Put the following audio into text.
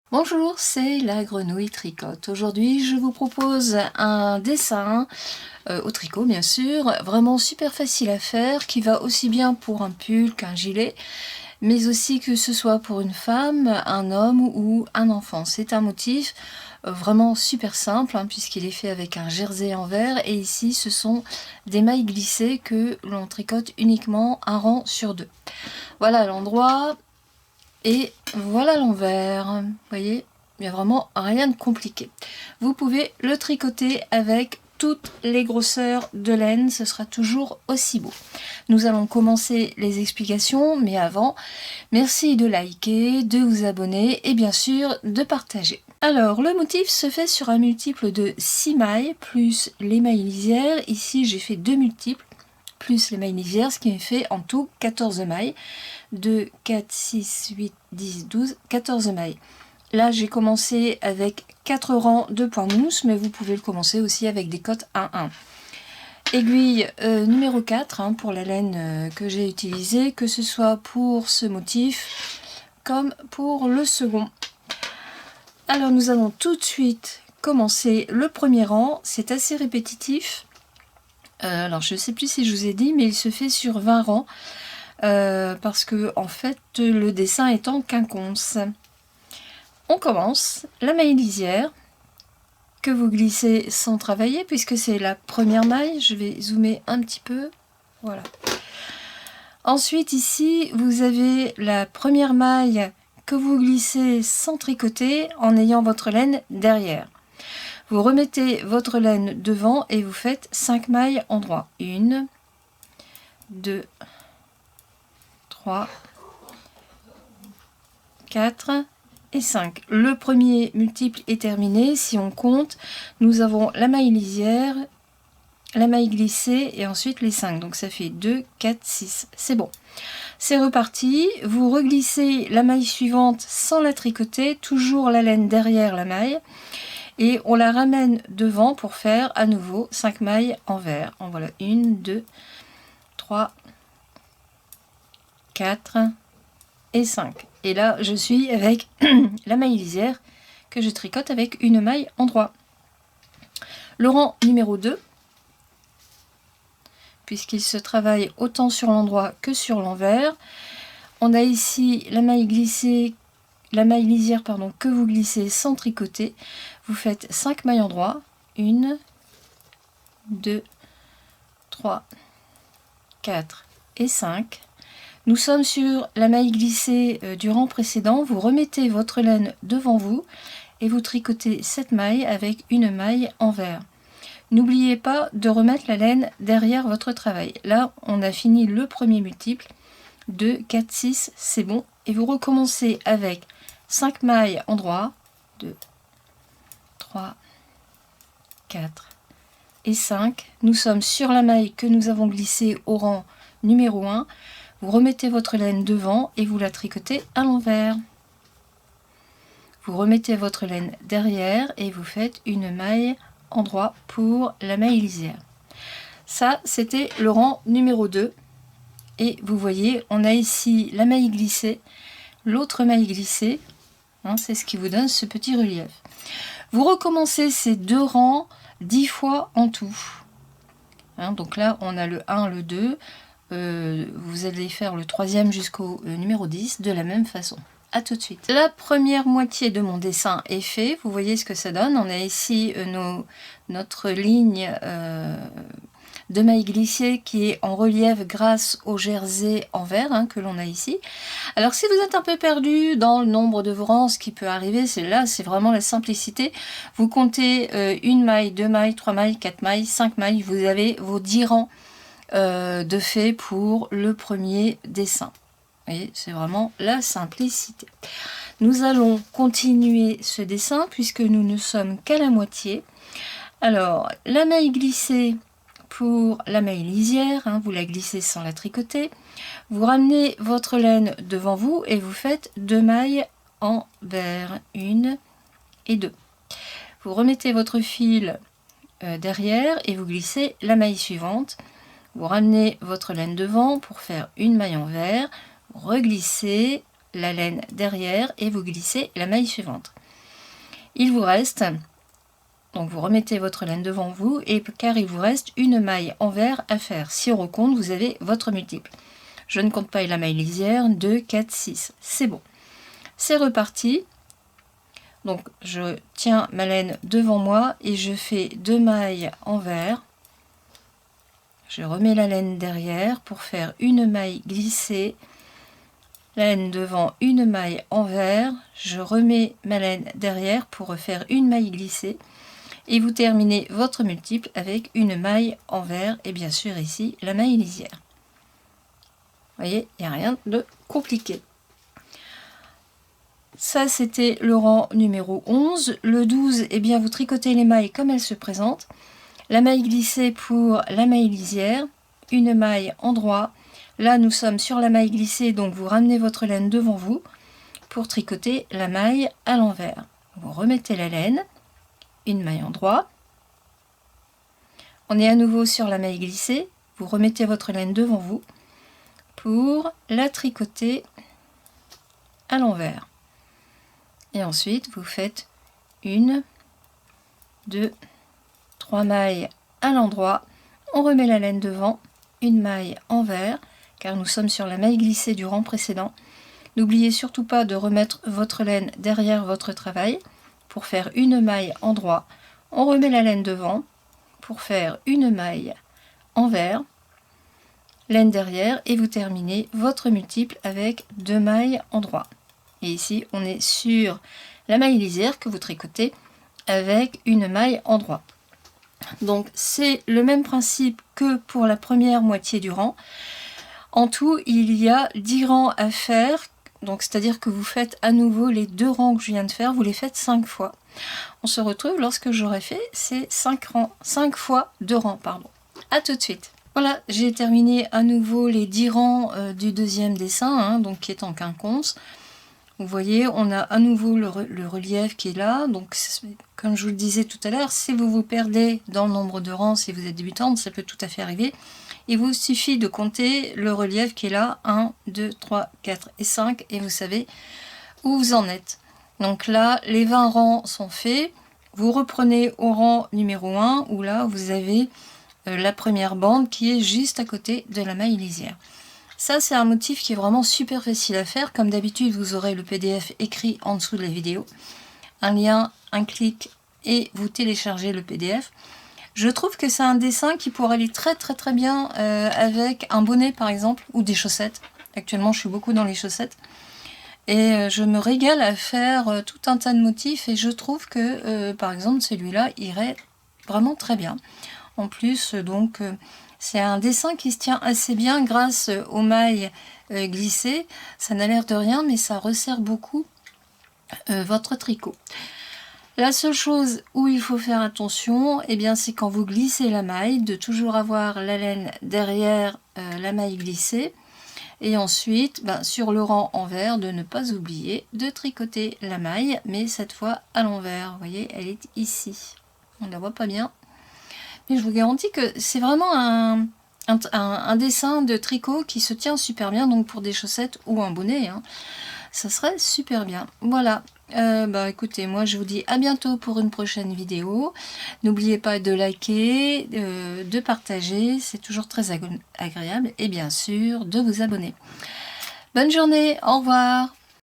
Bonjour, c'est la grenouille tricote. Aujourd'hui, je vous propose un dessin au tricot, bien sûr, vraiment super facile à faire, qui va aussi bien pour un pull qu'un gilet, mais aussi que ce soit pour une femme, un homme ou un enfant. C'est un motif vraiment super simple, puisqu'il est fait avec un jersey en verre, et ici, ce sont des mailles glissées que l'on tricote uniquement un rang sur deux. Voilà l'endroit. Et voilà l'envers, vous voyez, il n'y a vraiment rien de compliqué. Vous pouvez le tricoter avec toutes les grosseurs de laine, ce sera toujours aussi beau. Nous allons commencer les explications, mais avant, merci de liker, de vous abonner et bien sûr de partager. Alors, le motif se fait sur un multiple de 6 mailles, plus les mailles lisières. Ici, j'ai fait 2 multiples, plus les mailles lisières, ce qui me fait en tout 14 mailles. 2, 4, 6, 8, 10, 12, 14 mailles. Là, j'ai commencé avec 4 rangs de points mousse, mais vous pouvez le commencer aussi avec des cotes 1-1. Aiguille numéro 4 pour la laine que j'ai utilisée, que ce soit pour ce motif comme pour le second. Alors, nous allons tout de suite commencer le premier rang. C'est assez répétitif. Alors, je ne sais plus si je vous ai dit, mais il se fait sur 20 rangs. Parce que en fait le dessin est en quinconce. On commence la maille lisière que vous glissez sans travailler puisque c'est la première maille. Je vais zoomer un petit peu, voilà. Ensuite ici vous avez la première maille que vous glissez sans tricoter en ayant votre laine derrière. Vous remettez votre laine devant et vous faites 5 mailles en droit. 1, 2, 3, 4 et 5. Le premier multiple est terminé. Si on compte, nous avons la maille lisière, la maille glissée et ensuite les 5. Donc ça fait 2, 4, 6. C'est bon. C'est reparti. Vous reglissez la maille suivante sans la tricoter, toujours la laine derrière la maille. Et on la ramène devant pour faire à nouveau 5 mailles en vert. En voilà 1, 2, 3, 4 et 5. Et là, je suis avec la maille lisière que je tricote avec une maille en droit. Le rang numéro 2, puisqu'il se travaille autant sur l'endroit que sur l'envers. On a ici la maille glissée, la maille lisière que vous glissez sans tricoter. Vous faites 5 mailles en droit. 1, 2, 3, 4 et 5. Nous sommes sur la maille glissée du rang précédent. Vous remettez votre laine devant vous et vous tricotez cette maille avec une maille en vert. N'oubliez pas de remettre la laine derrière votre travail. Là, on a fini le premier multiple. 2, 4, 6, c'est bon. Et vous recommencez avec 5 mailles en droit. 2, 3, 4 et 5. Nous sommes sur la maille que nous avons glissée au rang numéro 1. Vous remettez votre laine devant et vous la tricotez à l'envers. Vous remettez votre laine derrière et vous faites une maille en droit pour la maille lisière. Ça, c'était le rang numéro 2. Et vous voyez, on a ici la maille glissée, l'autre maille glissée. C'est ce qui vous donne ce petit relief. Vous recommencez ces deux rangs 10 fois en tout. Donc là, on a le 1, le 2. Vous allez faire le troisième jusqu'au numéro 10 de la même façon. A tout de suite. La première moitié de mon dessin est fait. Vous voyez ce que ça donne. On a ici notre ligne de maille glissée qui est en relief grâce au jersey en vert que l'on a ici. Alors si vous êtes un peu perdu dans le nombre de vos rangs, ce qui peut arriver, c'est vraiment la simplicité. Vous comptez une maille, 2 mailles, 3 mailles, 4 mailles, 5 mailles. Vous avez vos 10 rangs de fait pour le premier dessin. Vous voyez, c'est vraiment la simplicité. Nous allons continuer ce dessin puisque nous ne sommes qu'à la moitié. Alors, la maille glissée pour la maille lisière, vous la glissez sans la tricoter. Vous ramenez votre laine devant vous et vous faites 2 mailles en vert, 1 et 2. Vous remettez votre fil derrière et vous glissez la maille suivante. Vous ramenez votre laine devant pour faire une maille en vert, vous reglissez la laine derrière et vous glissez la maille suivante. Il vous reste, donc vous remettez votre laine devant vous, et car il vous reste une maille envers à faire. Si on recompte, vous avez votre multiple. Je ne compte pas la maille lisière, 2, 4, 6. C'est bon. C'est reparti. Donc je tiens ma laine devant moi et je fais 2 mailles envers. Je remets la laine derrière pour faire une maille glissée. Laine devant, une maille envers. Je remets ma laine derrière pour refaire une maille glissée. Et vous terminez votre multiple avec une maille envers et bien sûr ici la maille lisière. Vous voyez, il n'y a rien de compliqué. Ça, c'était le rang numéro 11. Le 12, eh bien, vous tricotez les mailles comme elles se présentent. La maille glissée pour la maille lisière, une maille en droit. Là, nous sommes sur la maille glissée, donc vous ramenez votre laine devant vous pour tricoter la maille à l'envers. Vous remettez la laine, une maille en droit. On est à nouveau sur la maille glissée. Vous remettez votre laine devant vous pour la tricoter à l'envers. Et ensuite, vous faites 1, 2, 3 mailles à l'endroit. On remet la laine devant, une maille envers, car nous sommes sur la maille glissée du rang précédent. N'oubliez surtout pas de remettre votre laine derrière votre travail pour faire une maille endroit. On remet la laine devant pour faire une maille envers, laine derrière, et vous terminez votre multiple avec 2 mailles endroit. Et ici, on est sur la maille lisière que vous tricotez avec une maille endroit. Donc, c'est le même principe que pour la première moitié du rang. En tout, il y a 10 rangs à faire. Donc, c'est-à-dire que vous faites à nouveau les 2 rangs que je viens de faire. Vous les faites 5 fois. On se retrouve lorsque j'aurai fait ces 5 rangs. 5 fois 2 rangs, pardon. À tout de suite. Voilà, j'ai terminé à nouveau les 10 rangs du deuxième dessin, donc qui est en quinconce. Vous voyez, on a à nouveau le relief qui est là. Donc, comme je vous le disais tout à l'heure, si vous vous perdez dans le nombre de rangs, si vous êtes débutante, ça peut tout à fait arriver. Il vous suffit de compter le relief qui est là, 1, 2, 3, 4 et 5, et vous savez où vous en êtes. Donc là, les 20 rangs sont faits. Vous reprenez au rang numéro 1, où là, vous avez la première bande qui est juste à côté de la maille lisière. Ça, c'est un motif qui est vraiment super facile à faire. Comme d'habitude, vous aurez le PDF écrit en dessous de la vidéo. Un lien, un clic et vous téléchargez le PDF. Je trouve que c'est un dessin qui pourrait aller très bien avec un bonnet par exemple ou des chaussettes. Actuellement, je suis beaucoup dans les chaussettes. Et je me régale à faire tout un tas de motifs et je trouve que par exemple celui-là irait vraiment très bien. En plus, donc, c'est un dessin qui se tient assez bien grâce aux mailles glissées. Ça n'a l'air de rien, mais ça resserre beaucoup votre tricot. La seule chose où il faut faire attention, eh bien, c'est quand vous glissez la maille, de toujours avoir la laine derrière la maille glissée. Et ensuite, sur le rang envers, de ne pas oublier de tricoter la maille, mais cette fois à l'envers. Vous voyez, elle est ici. On ne la voit pas bien. Mais je vous garantis que c'est vraiment un dessin de tricot qui se tient super bien, donc pour des chaussettes ou un bonnet, ça serait super bien. Voilà, écoutez, moi je vous dis à bientôt pour une prochaine vidéo. N'oubliez pas de liker, de partager, c'est toujours très agréable, et bien sûr de vous abonner. Bonne journée, au revoir.